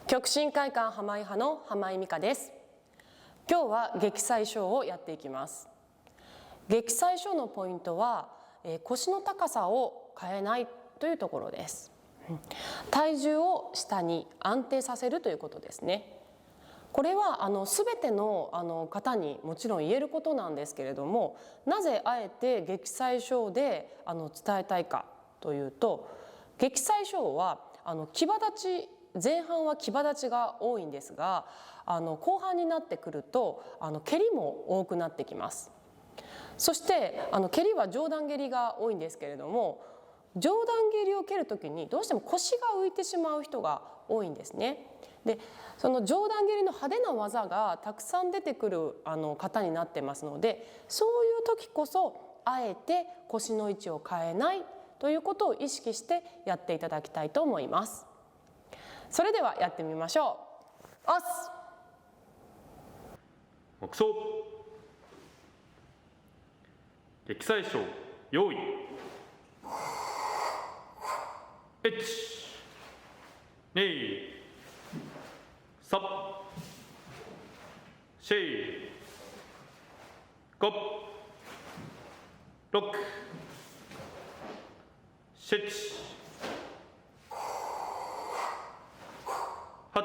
極真会館浜井派の浜井美香です。今日は撃砕小をやっていきます。撃砕小のポイントは、腰の高さを変えないというところです。体重を下に安定させるということですね。これは全ての方にもちろん言えることなんですけれども、なぜあえて撃砕小で伝えたいかというと、撃砕小は騎馬立ち、前半は騎馬立ちが多いんですが、後半になってくると蹴りも多くなってきます。そして蹴りは上段蹴りが多いんですけれども、上段蹴りを蹴るときにどうしても腰が浮いてしまう人が多いんですね。でその上段蹴りの派手な技がたくさん出てくる方になってますので、そういう時こそあえて腰の位置を変えないということを意識してやっていただきたいと思います。それではやってみましょう。押す。黙走。撃砕小用意。1、2、3、4、5、6、7、8、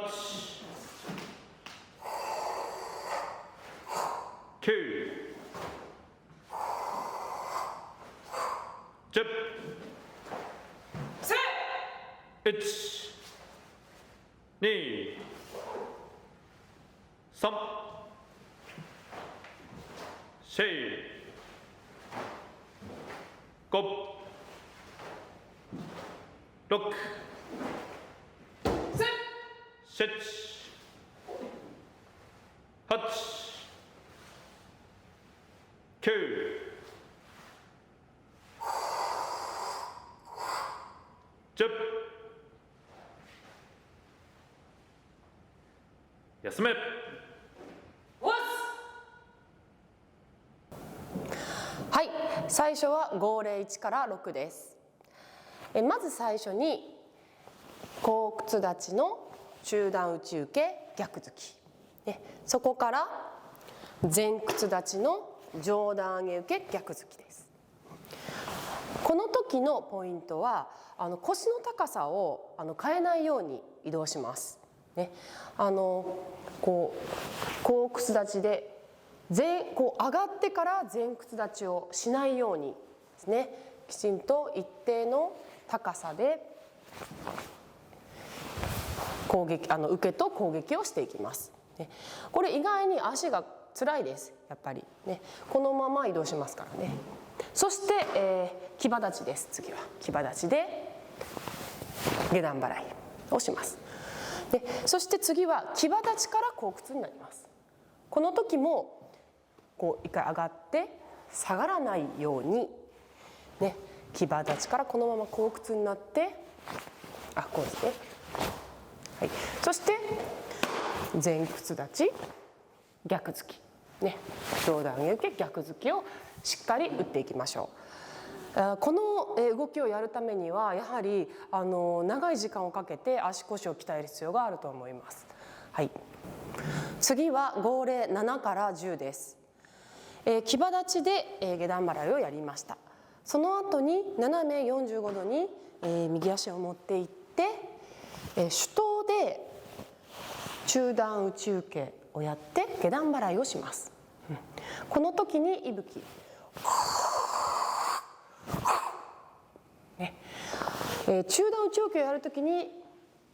9、10、1、2、3、4、5、6、7、8、9、10。休め。はい、最初は号令1から6です。まず最初に後屈立ちの中段内受け逆突き、そこから前屈立ちの上段上げ受け逆突きです。この時のポイントは腰の高さを変えないように移動します。こう後屈立ちでこう上がってから前屈立ちをしないようにですね、きちんと一定の高さで攻撃受けと攻撃をしていきます。これ意外に足が辛いです。やっぱりね、このまま移動しますからね。そして、騎馬立ちです。次は騎馬立ちで下段払いをします。そして次は騎馬立ちから後屈になります。この時もこう一回上がって下がらないようにね、騎馬立ちからこのまま後屈になってこうですね、はい、そして前屈立ち逆突きね、上段受け逆突きをしっかり打っていきましょう。この動きをやるためにはやはり長い時間をかけて足腰を鍛える必要があると思います。はい、次は号令7から10です。騎馬立ちで下段払いをやりました。その後に斜め45度に右足を持っていって手刀で中段内受けをやって下段払いをします。この時に息吹中段内受けをやるときに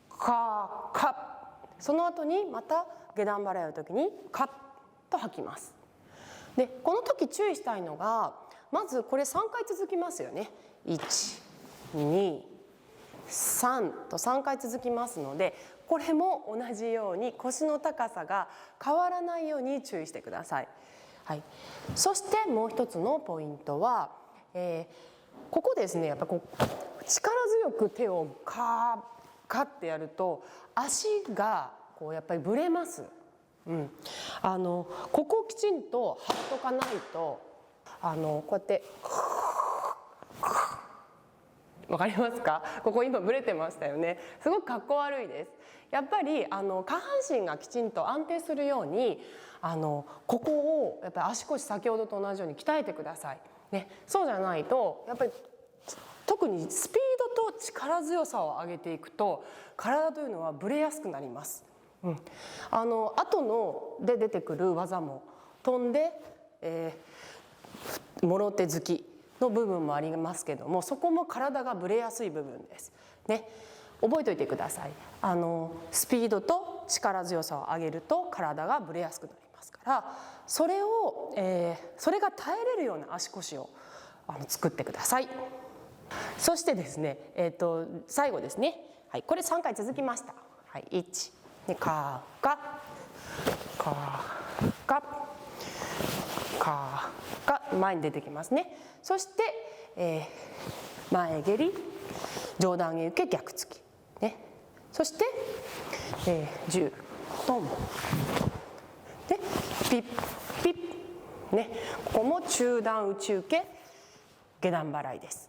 カーカッ、その後にまた下段払いをやるときにカッと吐きます。でこの時注意したいのが、まずこれ3回続きますよね。1、2、3と3回続きますので、これも同じように腰の高さが変わらないように注意してください。はい、そしてもう一つのポイントは、ここですね、やっぱこう力強く手をカーカッてやると足がこうやっぱりぶれます。ここをきちんと張っとかないとこうやってわかりますか？ここ今ブレてましたよね。すごくかっこ悪いです。やっぱり下半身がきちんと安定するようにここをやっぱり足腰先ほどと同じように鍛えてください。ね、そうじゃないとやっぱり特にスピードと力強さを上げていくと体というのはブレやすくなります。後ので出てくる技も飛んで、もろ手突きの部分もありますけども、そこも体がブレやすい部分です。ね、覚えておいてください。スピードと力強さを上げると体がブレやすくなりますから、それが耐えれるような足腰を作ってください。そしてですね、最後ですね、はい、これ3回続きました。はい、1でカーガカーガカーガ、前に出てきますね。そして、前蹴り上段へ受け逆突き、ね、そして、10トンでピッピッ、ね、ここも中段内受け下段払いです。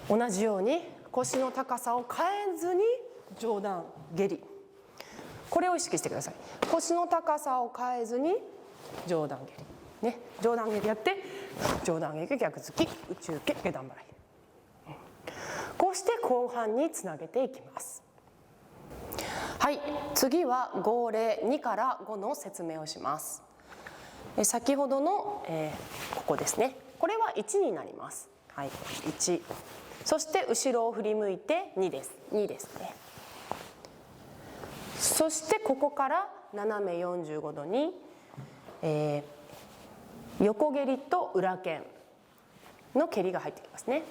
同じように腰の高さを変えずに上段蹴り、これを意識してください。腰の高さを変えずに上段蹴り、ね、上段蹴りやって上段蹴り逆突き内受け下段払い、こうして後半につなげていきます。はい、次は号令2から5の説明をします。先ほどの、ここですね、これは1になります。はい、1、そして後ろを振り向いて2です。2ですね。そしてここから斜め45度に、横蹴りと裏剣の蹴りが入ってきますね。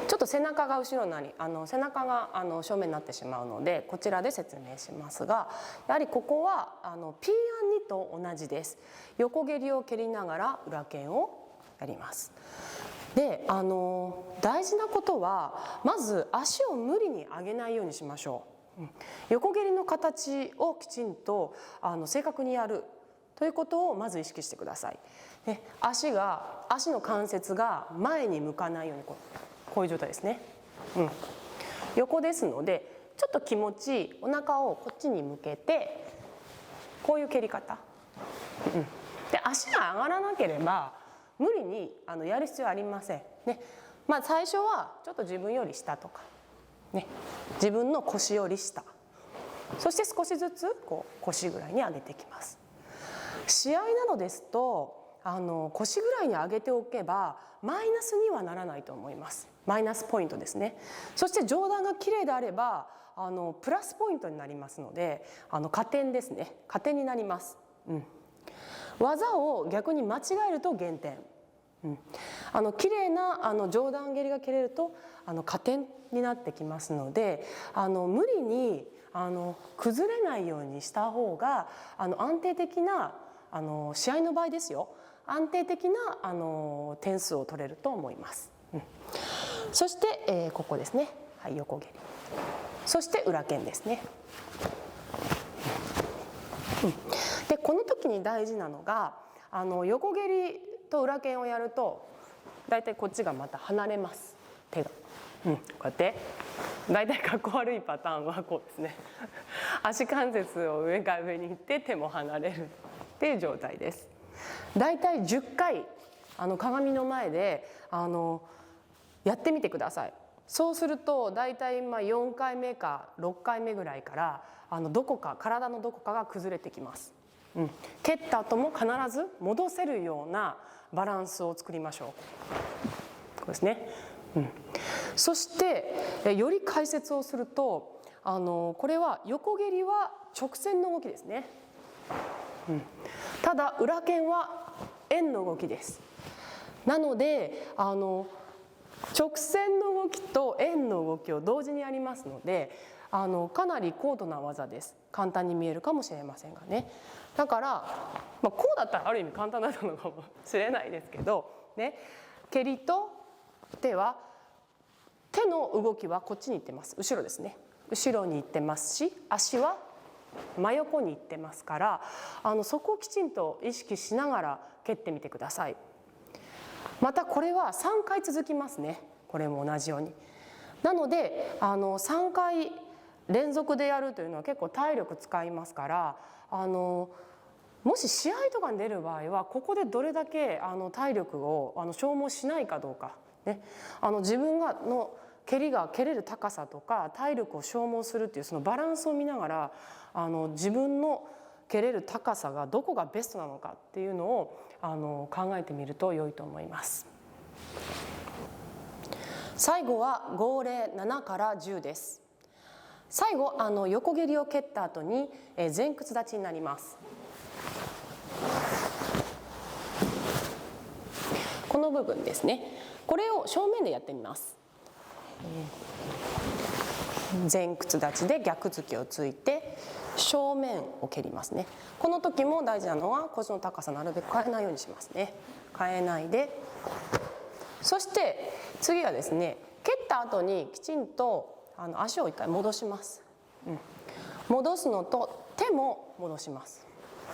ちょっと背中が後ろになり背中が正面になってしまうのでこちらで説明しますが、やはりここはP&2と同じです。横蹴りを蹴りながら裏剣をやります。で大事なことはまず足を無理に上げないようにしましょう。横蹴りの形をきちんと正確にやるということをまず意識してください。足の関節が前に向かないようにこういう状態ですね。横ですのでちょっと気持ちいいお腹をこっちに向けてこういう蹴り方。で足が上がらなければ無理にやる必要はありません。ね、最初はちょっと自分より下とか、ね、自分の腰より下、そして少しずつこう腰ぐらいに上げていきます。試合などですと腰ぐらいに上げておけばマイナスにはならないと思います。マイナスポイントですね。そして上段が綺麗であればプラスポイントになりますので加点ですね。加点になります。技を逆に間違えると減点。綺麗な上段蹴りが蹴れると加点になってきますので無理に崩れないようにした方が安定的な試合の場合ですよ、安定的な点数を取れると思います。そして、ここですね、はい、横蹴り、そして裏剣ですね。でこの時に大事なのが横蹴りと裏剣をやるとだいたいこっちがまた離れます、手が。こうやってだいたいかっこ悪いパターンはこうですね足関節を上から上に行って手も離れるっていう状態です。だいたい10回鏡の前でやってみてください。そうするとだいたい4回目か6回目ぐらいからどこか体のどこかが崩れてきます。蹴った後も必ず戻せるようなバランスを作りましょう。こうですね。そしてより解説をするとこれは横蹴りは直線の動きですね。ただ裏剣は円の動きです。なので直線の動きと円の動きを同時にやりますのでかなり高度な技です。簡単に見えるかもしれませんがね。だから、こうだったらある意味簡単だったのかもしれないですけど、ね、蹴りと手は手の動きはこっちに行ってます。後ろですね。後ろに行ってますし足は真横にいってますから、そこをきちんと意識しながら蹴ってみてください。またこれは3回続きますね。これも同じように。なので3回連続でやるというのは結構体力使いますから、もし試合とかに出る場合はここでどれだけ体力を消耗しないかどうか、ね、自分の蹴りが蹴れる高さとか体力を消耗するっていうそのバランスを見ながら自分の蹴れる高さがどこがベストなのかっていうのを考えてみると良いと思います。最後は号令7から10です。最後横蹴りを蹴った後に前屈立ちになります。この部分ですね。これを正面でやってみます。前屈立ちで逆突きをついて正面を蹴りますね。この時も大事なのは腰の高さなるべく変えないようにしますね。変えないで、そして次はですね、蹴った後にきちんと足を一回戻します、戻すのと手も戻します。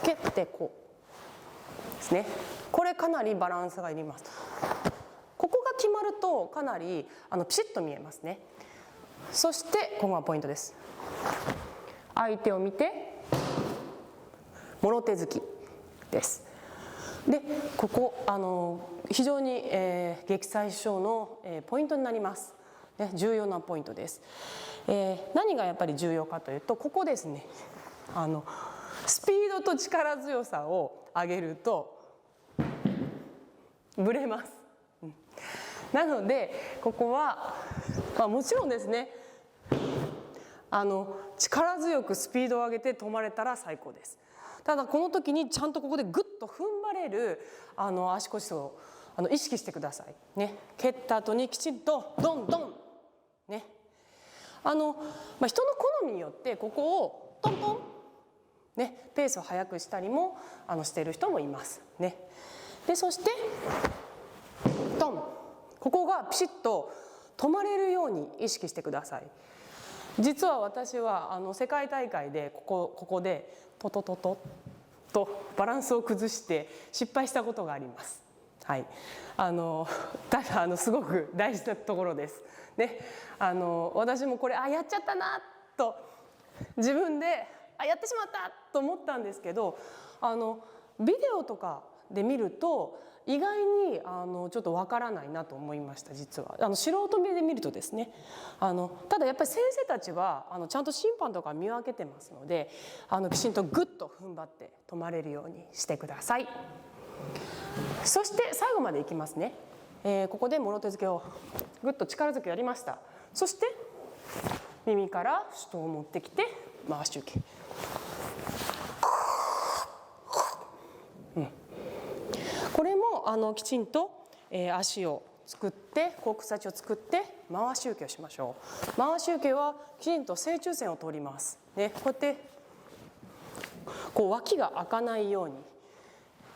蹴ってこうですね。これかなりバランスがいります。ここが決まるとかなりピシッと見えますね。そしてここがポイントです。相手を見てもろ手突きです。でここ非常に撃砕症のポイントになります。ね、重要なポイントです。何がやっぱり重要かというとここですね。スピードと力強さを上げるとぶれます。なのでここは、もちろんですね力強くスピードを上げて止まれたら最高です。ただこの時にちゃんとここでグッと踏ん張れる足腰を意識してくださいね。蹴った後にきちんとドンドンね。人の好みによってここをトントンね、ペースを速くしたりもしている人もいますね。でそしてドン、ここがピシッと止まれるように意識してください。実は私は世界大会でここでトトトトとバランスを崩して失敗したことがあります。はい、ただすごく大事なところです。ね、私もこれやっちゃったなと自分でやってしまったと思ったんですけど、ビデオとかで見ると意外にちょっとわからないなと思いました。実は素人目で見るとですね、ただやっぱり先生たちはちゃんと審判とか見分けてますのできちんとグッと踏ん張って止まれるようにしてください。そして最後までいきますね。ここでもろ手付けをグッと力強くやりました。そして耳から手刀を持ってきて回し受け、これもきちんと足を作ってコークス立ちを作って回し受けをしましょう。回し受けはきちんと正中線を通ります、ね、こうやって脇が開かないように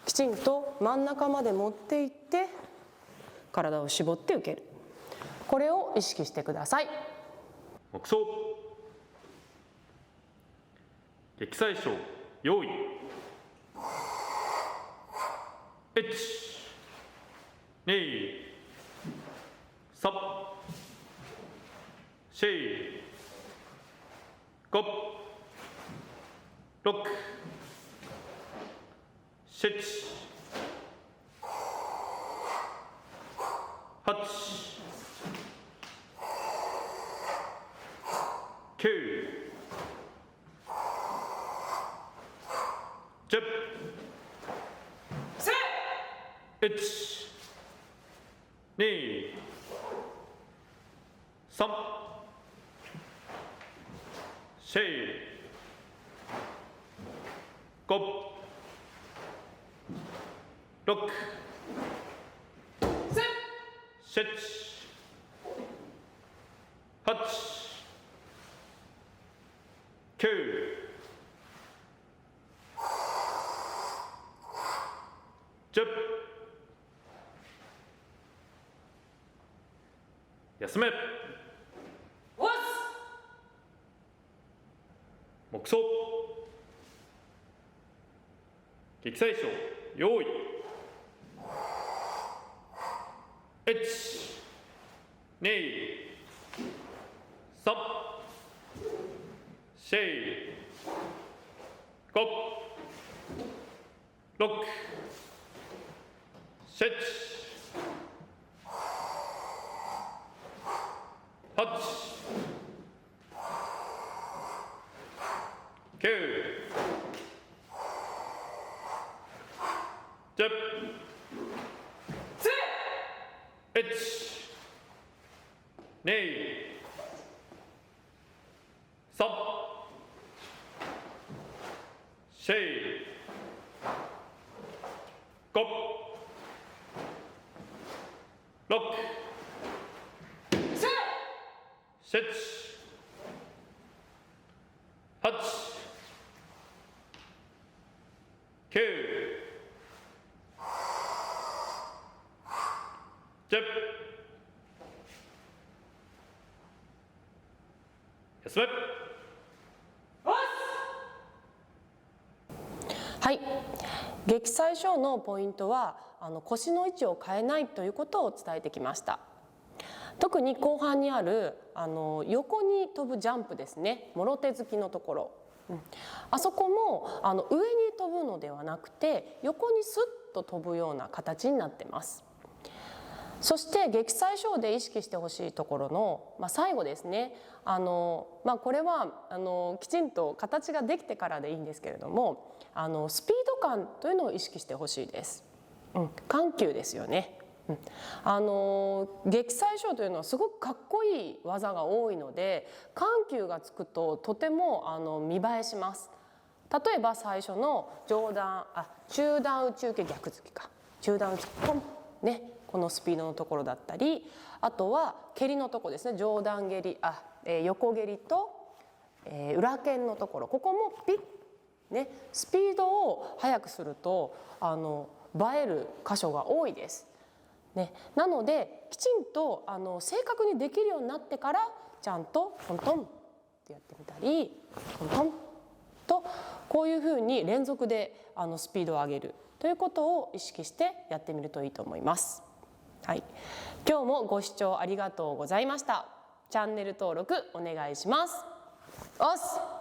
きちんと真ん中まで持っていって体を絞って受ける。これを意識してください。黙走。撃砕症用意。1、2、3、4、5、6、7、8、9、10、1、2、3、4、5、6、7、8、9、10。休め。黙走。撃砕賞用意1、2、3、4、5、6、7、8、9、10、1、2、3、4、5、6、7、8、9、10、休め。はい、撃砕ショーのポイントは腰の位置を変えないということを伝えてきました。特に後半にある横に飛ぶジャンプですね、もろ手突きのところ、あそこも上に飛ぶのではなくて横にスッと飛ぶような形になってます。そして撃砕ショーで意識してほしいところの、最後ですね、これはきちんと形ができてからでいいんですけれどもスピード感というのを意識してほしいです。緩急ですよね。撃砕ショーというのはすごくかっこいい技が多いので緩急がつくととても見栄えします。例えば最初の中段内受け逆突きか中段内ポンね、このスピードのところだったり、あとは蹴りのところですね、上段蹴り横蹴りと、裏剣のところ、ここもピッね、スピードを速くすると映える箇所が多いです。ね、なのできちんと正確にできるようになってからちゃんとトントンってやってみたりトントンとこういうふうに連続でスピードを上げるということを意識してやってみるといいと思います。はい、今日もご視聴ありがとうございました。チャンネル登録お願いします。おっす。